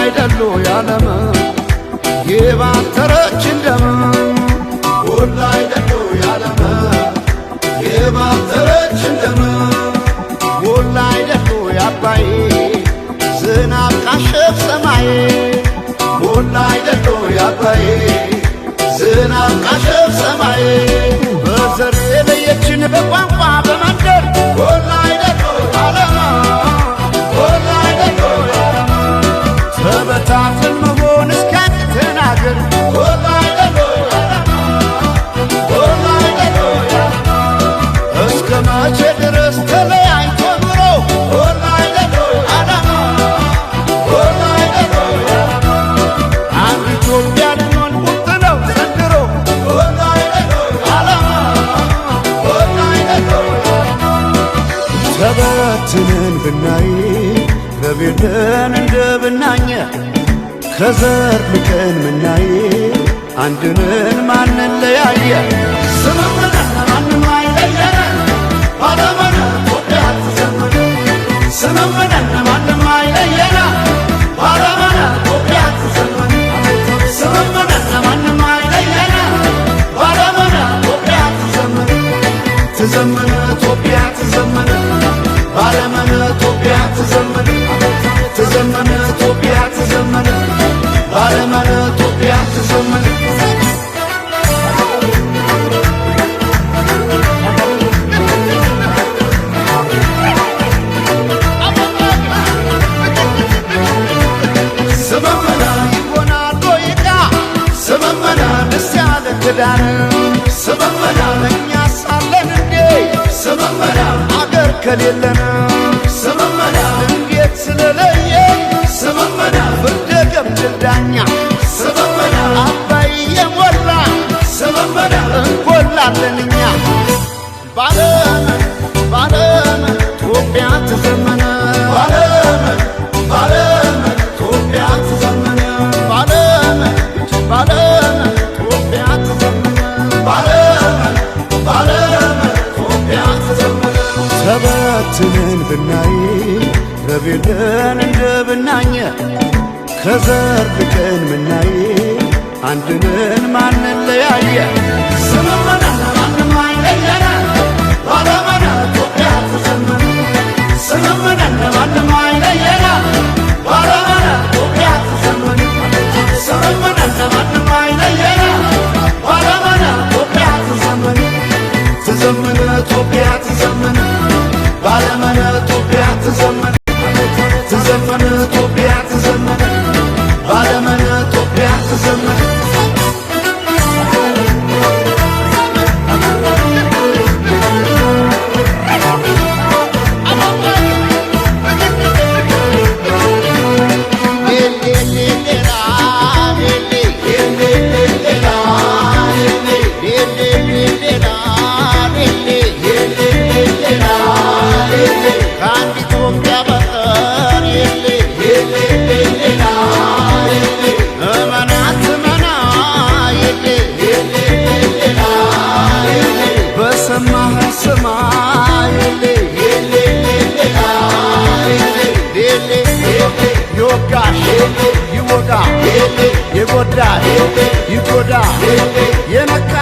አይደሉ ያለም የባተረች እንደም ሁሉ አይደሉ ያለም የባተረች እንደም ሁሉ አይደሉ ያባይ ዝናብ ካሸፍ ሰማይ ሁሉ አይደሉ ያባይ ዝናብ ካሸፍ ሰማይ በዘር የለየችን በቋንቋ በመንደር ሁሉ አይደሉ ያለም ሁሉ አይደሉ ያለም ተበታትን መሆን እስኪያቅተን አገር ሁሉ አይደሉ ያለም ሁሉ አይደሉ ያለም እስከ መቼ ድረስ ተለያይቶ ኑሮ ሁሉ አይደሉ ያለም ሁሉ አይደሉ ያለም አንድ ኢትዮጵያ ልንሆን ቁርጥ ነው ዘንድሮ ሁሉ አይደሉ ያለም ሁሉ አይደሉ ያለም ተበትነን ብናይ በቤተን እንደ ብናኘ ከዘር ልቀን ምናይ አንድነን ማንን ለያየ ስምምነ ማንም አይለየነ ባለመነ ኢትዮጵያ ትዘምር ስምምነ ማንም አይለየነ ባለመነ ኢትዮጵያ ትዘምር ስምምነ ማንም አይለየነ ባለመነ ኢትዮጵያ ትዘምር ትዘምር ኢትዮጵያ ትዘምር ባለመነ ኢትዮጵያ ትዘምር ትዘምር ኢትዮጵያ ትዘምር ባለመነ ኢትዮጵያ ትዘምር ስመመና ይሆናል ወይዳ ስመመና ደስ ያለ ክዳን ስመመና እኛ ሳለን እንዴ ስመመና አገር ከሌለን ስመመና እንዴት ስለለየ ስመመና ፍርደ ገምድል ዳኛ ስመመና አባይ የሞላ ስመመና እንጎላለን እኛ ባለመን ባለመን ኢትዮጵያ ትዘመነ ባለመን ባለመን ኢትዮጵያ ትዘመነ ባለመን ባለመን ኢትዮጵያ ትዘመነ ባለመን ባለመን ኢትዮጵያ ትዘመነ ተበትነን ብናይ በቤተን እንደ ብናኘ ከዘር ልቀን ምናይ አንድነን ማንን ለያየ ስምምነ ማንም አይለየነ ባለመነ ኢትዮጵያ ትዘምር ስምምነ ማንም አይለየነ ባለመነ ኢትዮጵያ ትዘምር ስምምነ ማንም አይለየነ ባለመነ ኢትዮጵያ ትዘምር ትዘምር ኢትዮጵያ ትዘምር ባለመነ ኢትዮጵያ ትዘምር ትዘምር ኢትዮጵያ ትዘምር ባለመነ ኢትዮጵያ ትዘምር ይጎዳ ይጎዳ የነካ